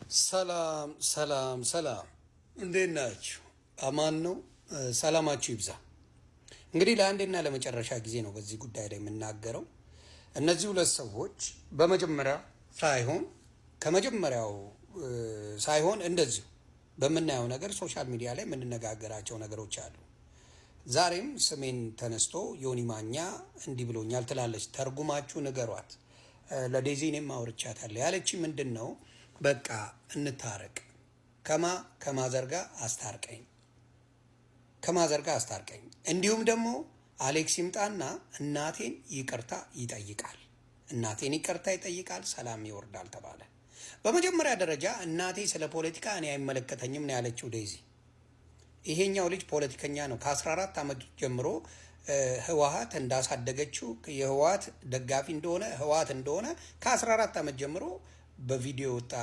ሰላም ሰላም ሰላም፣ እንዴት ናችሁ? አማን ነው። ሰላማችሁ ይብዛ። እንግዲህ ለአንዴና ለመጨረሻ ጊዜ ነው በዚህ ጉዳይ ላይ የምናገረው። እነዚህ ሁለት ሰዎች በመጀመሪያ ሳይሆን ከመጀመሪያው ሳይሆን እንደዚሁ በምናየው ነገር ሶሻል ሚዲያ ላይ የምንነጋገራቸው ነገሮች አሉ። ዛሬም ስሜን ተነስቶ ዮኒ ማኛ እንዲህ ብሎኛል ትላለች፣ ተርጉማችሁ ንገሯት። ለዴዚ እኔም አውርቻታለሁ። ያለች ምንድን ነው? በቃ እንታረቅ፣ ከማዘርጋ አስታርቀኝ፣ ከማዘርጋ አስታርቀኝ። እንዲሁም ደግሞ አሌክስ ይምጣና እናቴን ይቅርታ ይጠይቃል፣ እናቴን ይቅርታ ይጠይቃል፣ ሰላም ይወርዳል ተባለ። በመጀመሪያ ደረጃ እናቴ ስለ ፖለቲካ እኔ አይመለከተኝም ነው ያለችው ዴዚ። ይሄኛው ልጅ ፖለቲከኛ ነው። ከ14 ዓመት ጀምሮ ህወሓት እንዳሳደገችው የህወሓት ደጋፊ እንደሆነ ህወሓት እንደሆነ ከ14 ዓመት ጀምሮ በቪዲዮ ወጣ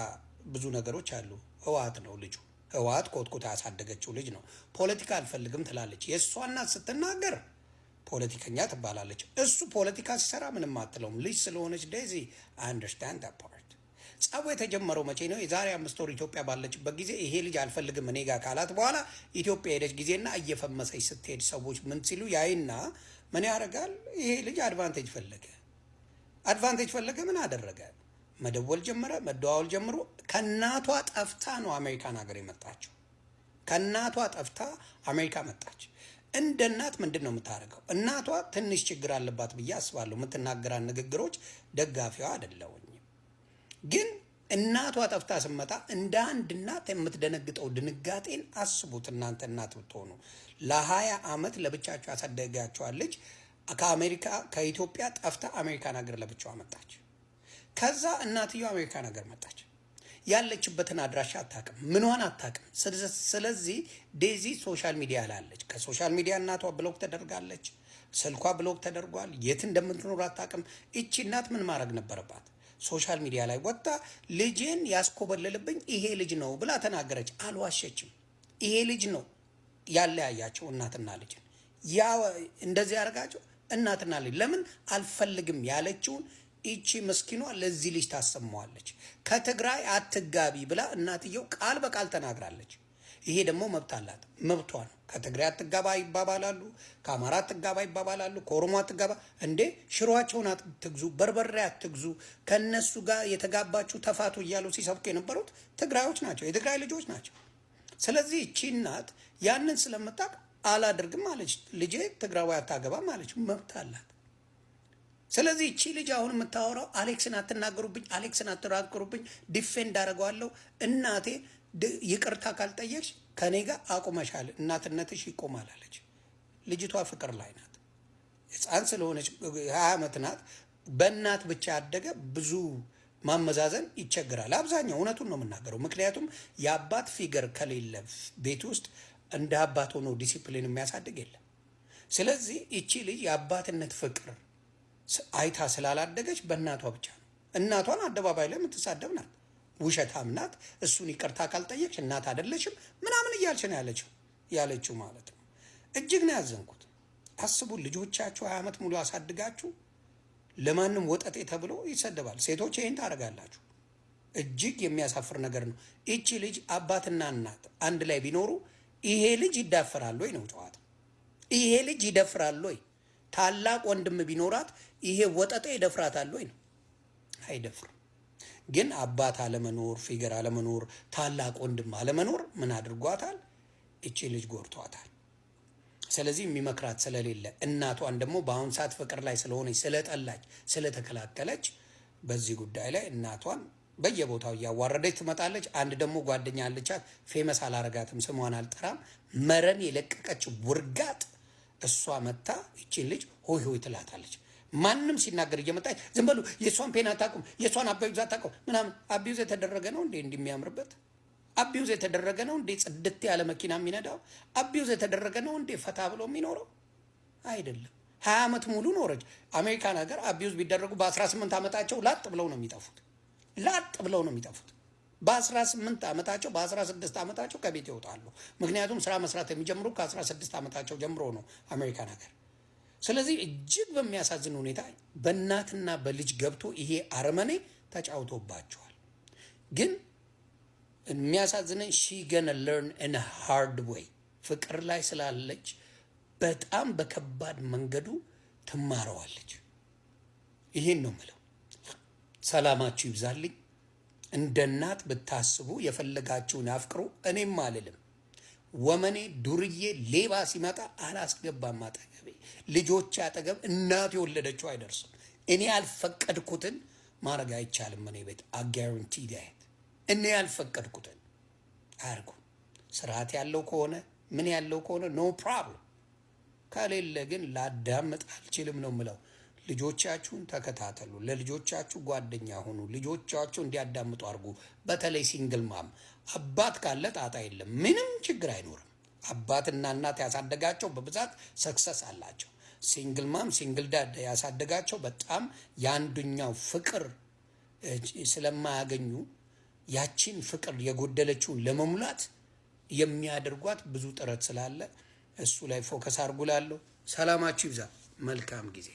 ብዙ ነገሮች አሉ። ህወሓት ነው ልጁ። ህወሓት ኮትኮታ ያሳደገችው ልጅ ነው። ፖለቲካ አልፈልግም ትላለች። የእሷ እናት ስትናገር ፖለቲከኛ ትባላለች። እሱ ፖለቲካ ሲሰራ ምንም አትለውም። ልጅ ስለሆነች ዴዚ አንደርስታንድ ዳት ፓርት። ጸቡ የተጀመረው መቼ ነው? የዛሬ 5 ወር ኢትዮጵያ ባለችበት ጊዜ ይሄ ልጅ አልፈልግም እኔ ጋር ካላት በኋላ ኢትዮጵያ ሄደች ጊዜና እየፈመሰች ስትሄድ ሰዎች ምን ሲሉ ያይና ምን ያደርጋል? ይሄ ልጅ አድቫንቴጅ ፈለገ። አድቫንቴጅ ፈለገ ምን አደረገ? መደወል ጀመረ፣ መደዋወል ጀምሮ ከእናቷ ጠፍታ ነው አሜሪካን ሀገር የመጣችው። ከእናቷ ጠፍታ አሜሪካ መጣች። እንደ እናት ምንድን ነው የምታደርገው? እናቷ ትንሽ ችግር አለባት ብዬ አስባለሁ። የምትናገራን ንግግሮች ደጋፊዋ አይደለሁኝም። ግን እናቷ ጠፍታ ስመጣ እንደ አንድ እናት የምትደነግጠው ድንጋጤን አስቡት። እናንተ እናት ብትሆኑ ለ20 ዓመት ለብቻቸው ያሳደጋቸዋል ልጅ ከአሜሪካ ከኢትዮጵያ ጠፍታ አሜሪካን ሀገር ለብቻዋ መጣች። ከዛ እናትየው አሜሪካን ሀገር መጣች። ያለችበትን አድራሻ አታውቅም፣ ምኗን አታውቅም። ስለዚህ ዴዚ ሶሻል ሚዲያ ላለች፣ ከሶሻል ሚዲያ እናቷ ብሎክ ተደርጋለች፣ ስልኳ ብሎክ ተደርጓል። የት እንደምትኖር አታውቅም። እቺ እናት ምን ማድረግ ነበረባት? ሶሻል ሚዲያ ላይ ወጣ ልጄን ያስኮበለልብኝ ይሄ ልጅ ነው ብላ ተናገረች። አልዋሸችም። ይሄ ልጅ ነው ያለያያቸው እናትና ልጅን። ያ እንደዚህ ያደርጋቸው እናትና ልጅ። ለምን አልፈልግም ያለችውን ይቺ ምስኪኗ ለዚህ ልጅ ታሰማዋለች። ከትግራይ አትጋቢ ብላ እናትየው ቃል በቃል ተናግራለች። ይሄ ደግሞ መብት አላት፣ መብቷ ነው። ከትግራይ አትጋባ ይባባላሉ፣ ከአማራ አትጋባ ይባባላሉ፣ ከኦሮሞ አትጋባ። እንዴ ሽሯቸውን አትግዙ፣ በርበሬ አትግዙ፣ ከነሱ ጋር የተጋባችሁ ተፋቱ እያሉ ሲሰብኩ የነበሩት ትግራዮች ናቸው፣ የትግራይ ልጆች ናቸው። ስለዚህ እቺ እናት ያንን ስለምታውቅ አላደርግም አለች። ልጄ ትግራዊ አታገባም አለች፣ መብት አላት። ስለዚህ እቺ ልጅ አሁን የምታወራው አሌክስን አትናገሩብኝ፣ አሌክስን አትናገሩብኝ፣ ዲፌንድ አደረገዋለሁ፣ እናቴ ይቅርታ ካልጠየቅሽ ከኔ ጋር አቁመሻል፣ እናትነትሽ ይቆማል አለች። ልጅቷ ፍቅር ላይ ናት። ሕፃን ስለሆነች 20 ዓመት ናት። በእናት ብቻ ያደገ ብዙ ማመዛዘን ይቸግራል። አብዛኛው እውነቱን ነው የምናገረው። ምክንያቱም የአባት ፊገር ከሌለ ቤት ውስጥ እንደ አባት ሆኖ ዲሲፕሊን የሚያሳድግ የለም። ስለዚህ እቺ ልጅ የአባትነት ፍቅር አይታ ስላላደገች በእናቷ ብቻ ነው። እናቷን አደባባይ ላይ የምትሳደብ ናት፣ ውሸታም ናት። እሱን ይቅርታ ካልጠየቅሽ እናት አይደለሽም ምናምን እያልሽ ነው ያለችው ማለት ነው። እጅግ ነው ያዘንኩት። አስቡ፣ ልጆቻችሁ 20 ዓመት ሙሉ አሳድጋችሁ ለማንም ወጠጤ ተብሎ ይሰደባል። ሴቶች ይህን ታደርጋላችሁ። እጅግ የሚያሳፍር ነገር ነው። ይቺ ልጅ አባትና እናት አንድ ላይ ቢኖሩ ይሄ ልጅ ይዳፈራል ወይ ነው ጨዋታ። ይሄ ልጅ ይደፍራል ወይ? ታላቅ ወንድም ቢኖራት ይሄ ወጠጤ ይደፍራታል ወይ ነው? አይደፍርም። ግን አባት አለመኖር፣ ፊገር አለመኖር፣ ታላቅ ወንድም አለመኖር ምን አድርጓታል? እቺ ልጅ ጎርቷታል። ስለዚህ የሚመክራት ስለሌለ እናቷን ደግሞ በአሁን ሰዓት ፍቅር ላይ ስለሆነች ስለጠላች ስለተከላከለች በዚህ ጉዳይ ላይ እናቷን በየቦታው እያዋረደች ትመጣለች። አንድ ደግሞ ጓደኛ አለቻት፣ ፌመስ አላረጋትም፣ ስሟን አልጠራም፣ መረን የለቀቀች ውርጋጥ እሷ መታ ይቺን ልጅ ሆይ ሆይ ትላታለች። ማንም ሲናገር እየመጣች ዝም በሉ፣ የእሷን ፔን አታውቁም፣ የእሷን አቢዩዝ አታውቁም ምናምን። አቢዩዝ የተደረገ ነው እንዴ እንደሚያምርበት? አቢዩዝ የተደረገ ነው እንዴ ጽድት ያለ መኪና የሚነዳው? አቢዩዝ የተደረገ ነው እንዴ ፈታ ብሎ የሚኖረው? አይደለም። 20 ዓመት ሙሉ ኖረች አሜሪካን ሀገር። አቢዩዝ ቢደረጉ በ18 ዓመታቸው ላጥ ብለው ነው የሚጠፉት፣ ላጥ ብለው ነው የሚጠፉት። በ18 ዓመታቸው በ16 ዓመታቸው ከቤት ይወጣሉ። ምክንያቱም ስራ መስራት የሚጀምሩ ከ16 ዓመታቸው ጀምሮ ነው አሜሪካን ሀገር። ስለዚህ እጅግ በሚያሳዝን ሁኔታ በእናትና በልጅ ገብቶ ይሄ አረመኔ ተጫውቶባቸዋል። ግን የሚያሳዝነን ሺ ገነ ለርን ኢን ሃርድ ዌይ ፍቅር ላይ ስላለች በጣም በከባድ መንገዱ ትማረዋለች። ይህን ነው ምለው። ሰላማችሁ ይብዛልኝ። እንደ እናት ብታስቡ የፈለጋችሁን አፍቅሩ። እኔም አልልም። ወመኔ ዱርዬ ሌባ ሲመጣ አላስገባም አጠገቤ። ልጆች አጠገብ እናት የወለደችው አይደርስም። እኔ ያልፈቀድኩትን ማድረግ አይቻልም። እኔ ቤት አጋራንቲ ዳት እኔ ያልፈቀድኩትን አያርጉ። ስርዓት ያለው ከሆነ ምን ያለው ከሆነ ኖ ፕሮብለም፣ ከሌለ ግን ላዳምጥ አልችልም ነው ምለው። ልጆቻችሁን ተከታተሉ። ለልጆቻችሁ ጓደኛ ሆኑ። ልጆቻችሁ እንዲያዳምጡ አድርጉ። በተለይ ሲንግል ማም አባት ካለ ጣጣ የለም፣ ምንም ችግር አይኖርም። አባትና እናት ያሳደጋቸው በብዛት ሰክሰስ አላቸው። ሲንግል ማም ሲንግል ዳድ ያሳደጋቸው በጣም የአንዱኛው ፍቅር ስለማያገኙ ያቺን ፍቅር የጎደለችውን ለመሙላት የሚያደርጓት ብዙ ጥረት ስላለ እሱ ላይ ፎከስ አድርጉላለሁ። ሰላማችሁ ይብዛ። መልካም ጊዜ